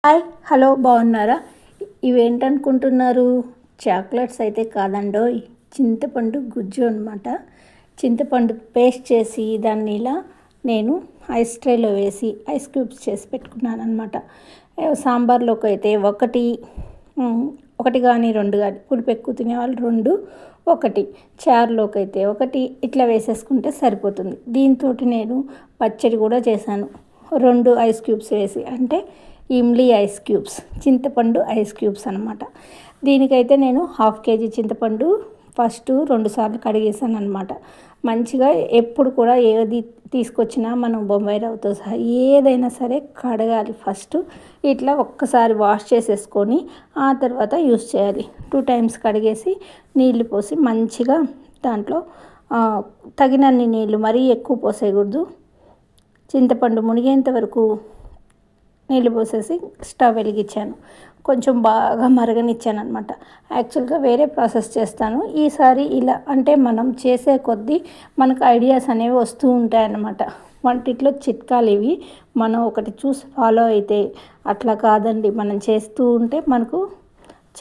Hi hello బాగున్నారా? ఇవేంటనుకుంటున్నారు? Chocolates అయితే కాదండోయ్, చింతపండు గుజ్జు అనమాట. చింతపండు పేస్ట్ చేసి దాన్ని ఇలా నేను ఐస్ ట్రేలో వేసి ఐస్ క్యూబ్స్ చేసి పెట్టుకున్నాను అనమాట. సాంబార్లోకి అయితే ఒకటి కానీ రెండు కానీ, పులుపు ఎక్కువ తినేవాళ్ళు రెండు, ఒకటి చారులోకి అయితే ఒకటి, ఇట్లా వేసేసుకుంటే సరిపోతుంది. దీంతో నేను పచ్చడి కూడా చేశాను, రెండు ఐస్ క్యూబ్స్ వేసి, అంటే ఇమ్లీ ఐస్ క్యూబ్స్, చింతపండు ఐస్ క్యూబ్స్ అనమాట. దీనికైతే నేను 1/2 కేజీ చింతపండు ఫస్ట్ 2 సార్లు కడిగేసాను అనమాట. మంచిగా ఎప్పుడు కూడా ఏది తీసుకొచ్చినా మనం బొంబాయి రవ్వతో సహా ఏదైనా సరే కడగాలి ఫస్ట్. ఇట్లా ఒక్కసారి వాష్ చేసేసుకొని ఆ తర్వాత యూస్ చేయాలి. 2 టైమ్స్ కడిగేసి నీళ్లు పోసి మంచిగా దాంట్లో తగినన్ని నీళ్ళు, మరీ ఎక్కువ పోసేయకూడదు. చింతపండు మునిగేంత వరకు నీళ్ళు పోసేసి స్టవ్ వెలిగించాను. కొంచెం బాగా మరగనిచ్చాను అనమాట. యాక్చువల్గా వేరే ప్రాసెస్ చేస్తాను, ఈసారి ఇలా అంటే మనం చేసే కొద్దీ మనకు ఐడియాస్ అనేవి వస్తూ ఉంటాయన్నమాట. వంటిట్లో చిట్కాలు ఇవి, మనం ఒకటి చూసి ఫాలో అయితే అట్లా కాదండి, మనం చేస్తూ ఉంటే మనకు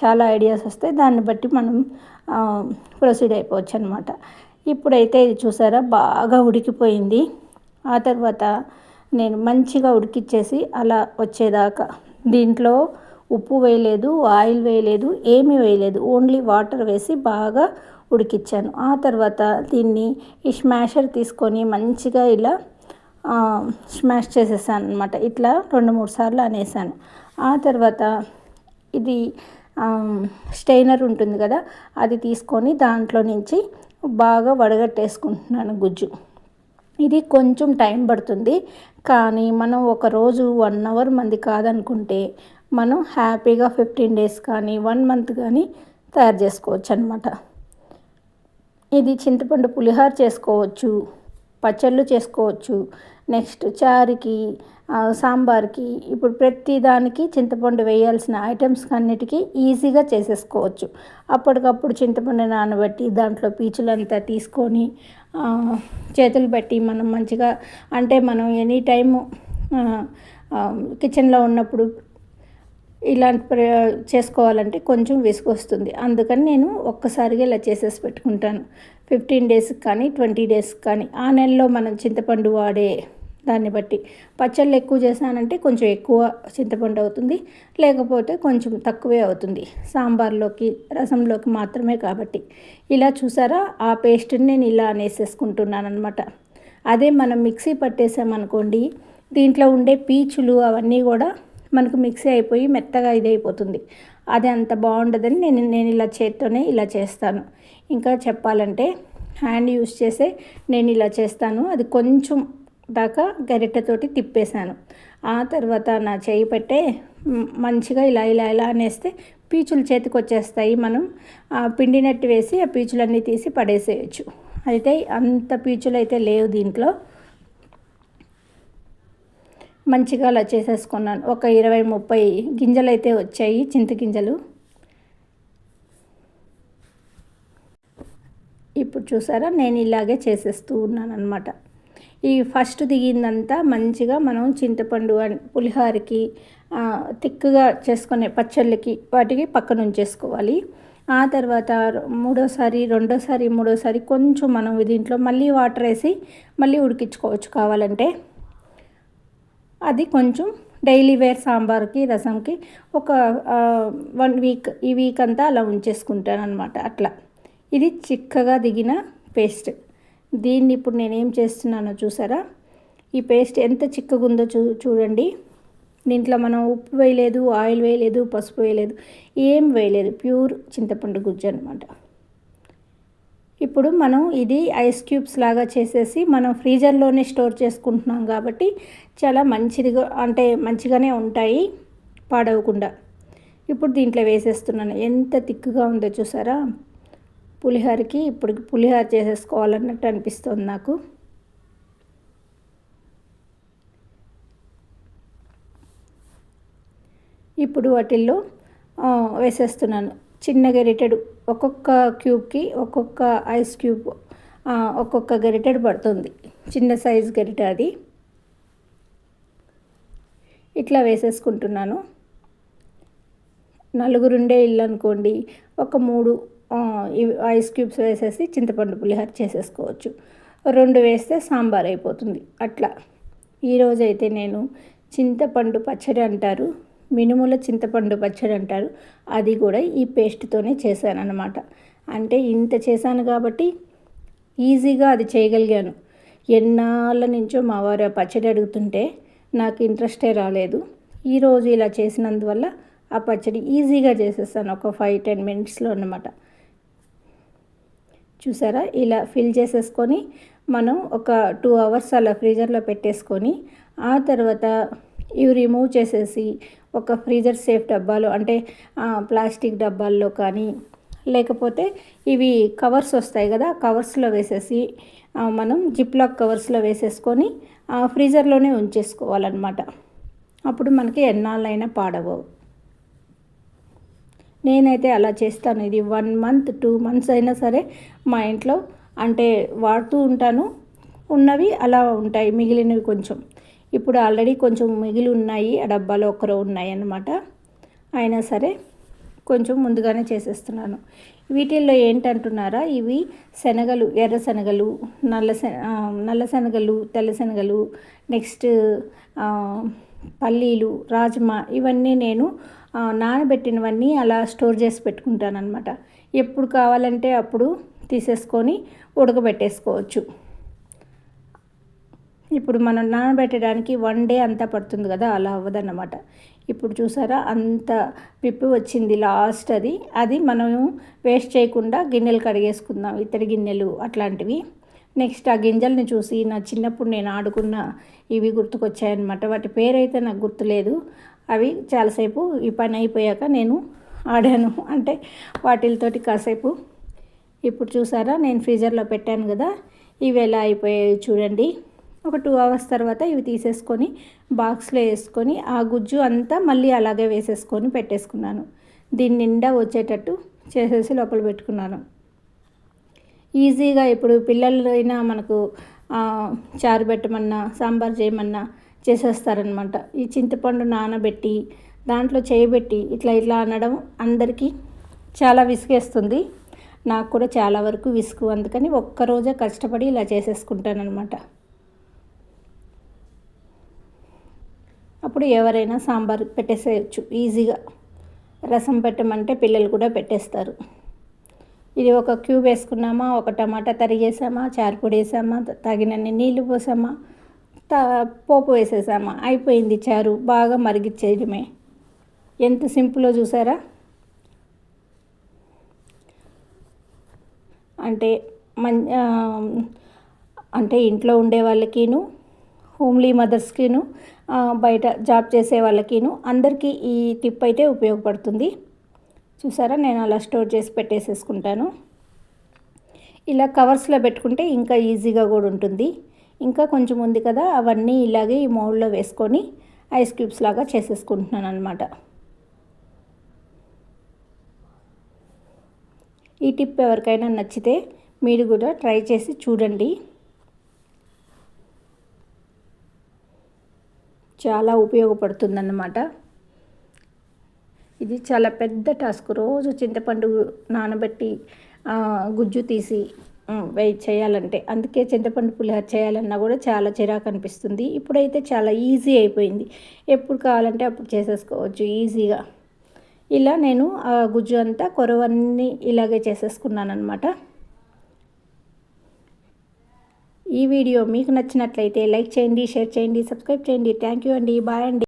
చాలా ఐడియాస్ వస్తాయి. దాన్ని బట్టి మనం ప్రొసీడ్ అయిపోవచ్చు అనమాట. ఇప్పుడైతే ఇది చూసారా, బాగా ఉడికిపోయింది. ఆ తర్వాత నేను మంచిగా ఉడికిచ్చేసి అలా వచ్చేదాకా దీంట్లో ఉప్పు వేయలేదు, ఆయిల్ వేయలేదు, ఏమీ వేయలేదు, ఓన్లీ వాటర్ వేసి బాగా ఉడికిచ్చాను. ఆ తర్వాత దీన్ని ఈ స్మాషర్ తీసుకొని మంచిగా ఇలా స్మాష్ చేసేసాను అనమాట. ఇట్లా 2-3 సార్లు అనేసాను. ఆ తర్వాత ఇది స్టెయినర్ ఉంటుంది కదా, అది తీసుకొని దాంట్లో నుంచి బాగా వడగట్టేసుకుంటున్నాను గుజ్జు. ఇది కొంచెం టైం పడుతుంది, కానీ మనం ఒకరోజు 1 అవర్ మంది కాదనుకుంటే మనం హ్యాపీగా 15 డేస్ కానీ 1 మంత్ కానీ తయారు చేసుకోవచ్చు అనమాట. ఇది చింతపండు పులిహోర చేసుకోవచ్చు, పచ్చళ్ళు చేసుకోవచ్చు, నెక్స్ట్ చారుకి, సాంబార్కి, ఇప్పుడు ప్రతి దానికి చింతపండు వేయాల్సిన ఐటమ్స్ అన్నిటికీ ఈజీగా చేసేసుకోవచ్చు. అప్పటికప్పుడు చింతపండు నానబెట్టి దాంట్లో పీచులంతా తీసుకొని చేతులు పెట్టి మనం మంచిగా, అంటే మనం ఎనీ టైము కిచెన్లో ఉన్నప్పుడు ఇలాంటి చేసుకోవాలంటే కొంచెం విసుగు వస్తుంది. అందుకని నేను ఒక్కసారిగా ఇలా చేసేసి పెట్టుకుంటాను. 15 డేస్కి కానీ 20 డేస్కి కానీ, ఆ నెలలో మనం చింతపండు వాడే దాన్ని బట్టి. పచ్చళ్ళు ఎక్కువ చేశానంటే కొంచెం ఎక్కువ చింతపండు అవుతుంది, లేకపోతే కొంచెం తక్కువే అవుతుంది. సాంబార్లోకి రసంలోకి మాత్రమే కాబట్టి. ఇలా చూసారా, ఆ పేస్ట్ని నేను ఇలా అనేసేసుకుంటున్నాను అనమాట. అదే మనం మిక్సీ పట్టేసామనుకోండి, దీంట్లో ఉండే పీచులు అవన్నీ కూడా మనకు మిక్సీ అయిపోయి మెత్తగా ఇదైపోతుంది. అది అంత బాగుండదని నేను ఇలా చేత్తోనే ఇలా చేస్తాను. ఇంకా చెప్పాలంటే హ్యాండ్ యూస్ చేసే నేను ఇలా చేస్తాను. అది కొంచెం దాకా గరిటెతోటి తిప్పేశాను. ఆ తర్వాత నా చేయి పెట్టే మంచిగా ఇలా ఇలా ఇలా అనేస్తే పీచులు చేతికి వచ్చేస్తాయి. మనం పిండినట్టు వేసి ఆ పీచులన్నీ తీసి పడేసేయచ్చు. అయితే అంత పీచులు అయితే లేవు దీంట్లో. మంచిగా అలా చేసేసుకున్నాను. ఒక 20-30 గింజలు అయితే వచ్చాయి, చింతగింజలు. ఇప్పుడు చూసారా, నేను ఇలాగే చేసేస్తూ ఉన్నాను అనమాట. ఈ ఫస్ట్ దిగిందంతా మంచిగా మనం చింతపండు పులిహోరకి, తిక్కుగా చేసుకునే పచ్చళ్ళకి వాటికి పక్కన ఉంచేసుకోవాలి. ఆ తర్వాత మూడోసారి కొంచెం మనం దీంట్లో మళ్ళీ వాటర్ వేసి మళ్ళీ ఉడికించుకోవచ్చు కావాలంటే. అది కొంచెం డైలీ వేర్ సాంబార్కి, రసంకి ఒక 1 వీక్, ఈ వీక్ అంతా అలా ఉంచేసుకుంటాను అనమాట. అట్లా ఇది చిక్కగా దిగిన పేస్ట్. దీన్ని ఇప్పుడు నేనేం చేస్తున్నానో చూసారా, ఈ పేస్ట్ ఎంత చిక్కగా ఉందో చూడండి. దీంట్లో మనం ఉప్పు వేయలేదు, ఆయిల్ వేయలేదు, పసుపు వేయలేదు, ఏం వేయలేదు, ప్యూర్ చింతపండు గుజ్జు అనమాట. ఇప్పుడు మనం ఇది ఐస్ క్యూబ్స్ లాగా చేసేసి మనం ఫ్రీజర్లోనే స్టోర్ చేసుకుంటున్నాం కాబట్టి చాలా మంచిదిగా, అంటే మంచిగానే ఉంటాయి, పాడవకుండా. ఇప్పుడు దీంట్లో వేసేస్తున్నాను. ఎంత తిక్కుగా ఉందో చూసారా, పులిహోరకి ఇప్పుడు పులిహోర చేసేసుకోవాలన్నట్టు అనిపిస్తుంది నాకు. ఇప్పుడు వాటిల్లో వేసేస్తున్నాను. చిన్న గరిటెడు, ఒక్కొక్క క్యూబ్కి ఒక్కొక్క ఐస్ క్యూబ్, ఒక్కొక్క గరిటెడు పడుతుంది, చిన్న సైజ్ గరిటె అది. ఇట్లా వేసేసుకుంటున్నాను. నలుగురుండే ఇల్లు అనుకోండి, ఒక 3 ఐస్ క్యూబ్స్ వేసేసి చింతపండు పులిహోర చేసేసుకోవచ్చు. 2 వేస్తే సాంబార్ అయిపోతుంది. అట్లా ఈరోజైతే నేను చింతపండు పచ్చడి అంటారు, మినుముల చింతపండు పచ్చడి అంటారు, అది కూడా ఈ పేస్ట్తోనే చేశానన్నమాట. అంటే ఇంత చేశాను కాబట్టి ఈజీగా అది చేయగలిగాను. ఎన్నాళ్ళ నుంచో మా వారు ఆ పచ్చడి అడుగుతుంటే నాకు ఇంట్రెస్టే రాలేదు. ఈరోజు ఇలా చేసినందువల్ల ఆ పచ్చడి ఈజీగా చేసేస్తాను, ఒక 5-10 మినిట్స్లో అన్నమాట. చూసారా, ఇలా ఫిల్ చేసేసుకొని మనం ఒక 2 అవర్స్ అలా ఫ్రీజర్లో పెట్టేసుకొని ఆ తర్వాత ఇవి రిమూవ్ చేసేసి ఒక ఫ్రీజర్ సేఫ్ డబ్బాలో, అంటే ప్లాస్టిక్ డబ్బాల్లో కానీ లేకపోతే ఇవి కవర్స్ వస్తాయి కదా, కవర్స్లో వేసేసి మనం జిప్లాక్ కవర్స్లో వేసేసుకొని ఫ్రీజర్లోనే ఉంచేసుకోవాలన్నమాట. అప్పుడు మనకి ఎన్నాళ్ళైనా పాడవవు. నేనైతే అలా చేస్తాను. ఇది 1 మంత్ 2 మంత్స్ అయినా సరే మా ఇంట్లో అంటే వాడుతూ ఉంటాను. ఉన్నవి అలా ఉంటాయి, మిగిలినవి కొంచెం. ఇప్పుడు ఆల్రెడీ కొంచెం మిగిలి ఉన్నాయి, ఆ డబ్బాలో ఒకరో ఉన్నాయి అన్నమాట. అయినా సరే కొంచెం ముందుగానే చేసేస్తున్నాను. వీటిల్లో ఏంటంటున్నారా, ఇవి శనగలు, ఎర్ర శనగలు, నల్ల శనగలు, తెల్ల శనగలు, నెక్స్ట్ పల్లీలు, రాజ్మా, ఇవన్నీ నేను నానబెట్టినవన్నీ అలా స్టోర్ చేసి పెట్టుకుంటాను అనమాట. ఎప్పుడు కావాలంటే అప్పుడు తీసేసుకొని ఉడకబెట్టేసుకోవచ్చు. ఇప్పుడు మనం నానబెట్టడానికి 1 డే అంతా పడుతుంది కదా, అలా అవ్వదన్నమాట. ఇప్పుడు చూసారా అంత పిప్పి వచ్చింది లాస్ట్, అది మనం వేస్ట్ చేయకుండా గిన్నెలు కడిగేసుకుందాం, ఇత్తడి గిన్నెలు అట్లాంటివి. నెక్స్ట్ ఆ గింజల్ని చూసి నా చిన్నప్పుడు నేను ఆడుకున్న ఇవి గుర్తుకొచ్చాయన్నమాట. వాటి పేరైతే నాకు గుర్తులేదు. అవి చాలాసేపు ఈ పని అయిపోయాక నేను ఆడాను, అంటే వాటితోటి కాసేపు. ఇప్పుడు చూసారా నేను ఫ్రీజర్లో పెట్టాను కదా, ఇవి ఎలా అయిపోయాయి చూడండి. ఒక 2 అవర్స్ తర్వాత ఇవి తీసేసుకొని బాక్స్లో వేసుకొని ఆ గుజ్జు అంతా మళ్ళీ అలాగే వేసేసుకొని పెట్టేసుకున్నాను. దీని నిండా వచ్చేటట్టు చేసేసి లోపల పెట్టుకున్నాను. ఈజీగా ఇప్పుడు పిల్లలైనా మనకు చారు పెట్టమన్నా సాంబార్ చేయమన్నా చేసేస్తారనమాట. ఈ చింతపండు నానబెట్టి దాంట్లో చేయబెట్టి ఇట్లా అనడం అందరికీ చాలా విసిగేస్తుంది. నాకు కూడా చాలా వరకు విసుగు. అందుకని ఒక్కరోజే కష్టపడి ఇలా చేసేసుకుంటానమాట. అప్పుడు ఎవరైనా సాంబార్ పెట్టేసేయచ్చు ఈజీగా. రసం పెట్టమంటే పిల్లలు కూడా పెట్టేస్తారు. ఇది ఒక క్యూబ్ వేసుకున్నామా, ఒక టమాటా తరిగేసామా, చారుపొడి వేసామా, తగినన్ని నీళ్లు పోసామా, పోపు వేసేసామా, అయిపోయింది చారు. బాగా మరిగిచ్చేయడమే. ఎంత సింపుల్లో చూసారా. అంటే ఇంట్లో ఉండే వాళ్ళకిను, హోమ్లీ మదర్స్కిను, బయట జాబ్ చేసే వాళ్ళకిను అందరికీ ఈ టిప్ అయితే ఉపయోగపడుతుంది. చూసారా నేను అలా స్టోర్ చేసి పెట్టేసేసుకుంటాను. ఇలా కవర్స్లో పెట్టుకుంటే ఇంకా ఈజీగా కూడా ఉంటుంది. ఇంకా కొంచెం ఉంది కదా, అవన్నీ ఇలాగే ఈ మౌల్డ్లో వేసుకొని ఐస్ క్యూబ్స్ లాగా చేసేసుకుంటున్నాను అనమాట. ఈ టిప్ ఎవరికైనా నచ్చితే మీరు కూడా ట్రై చేసి చూడండి. చాలా ఉపయోగపడుతుందన్నమాట. ఇది చాలా పెద్ద టాస్క్. రోజు చింతపండు నానబెట్టి గుజ్జు తీసి వెయిట్ చేయాలంటే, అందుకే చింతపండు పులిహోర చేయాలన్నా కూడా చాలా చిరాకు అనిపిస్తుంది. ఇప్పుడైతే చాలా ఈజీ అయిపోయింది. ఎప్పుడు కావాలంటే అప్పుడు చేసేసుకోవచ్చు ఈజీగా. ఇలా నేను ఆ గుజ్జు అంతా కొరవన్నీ ఇలాగే చేసేసుకున్నాను అనమాట. ఈ వీడియో మీకు నచ్చినట్లయితే లైక్ చేయండి, షేర్ చేయండి, సబ్స్క్రైబ్ చేయండి. థ్యాంక్ యూ అండి. బాయ్ అండి.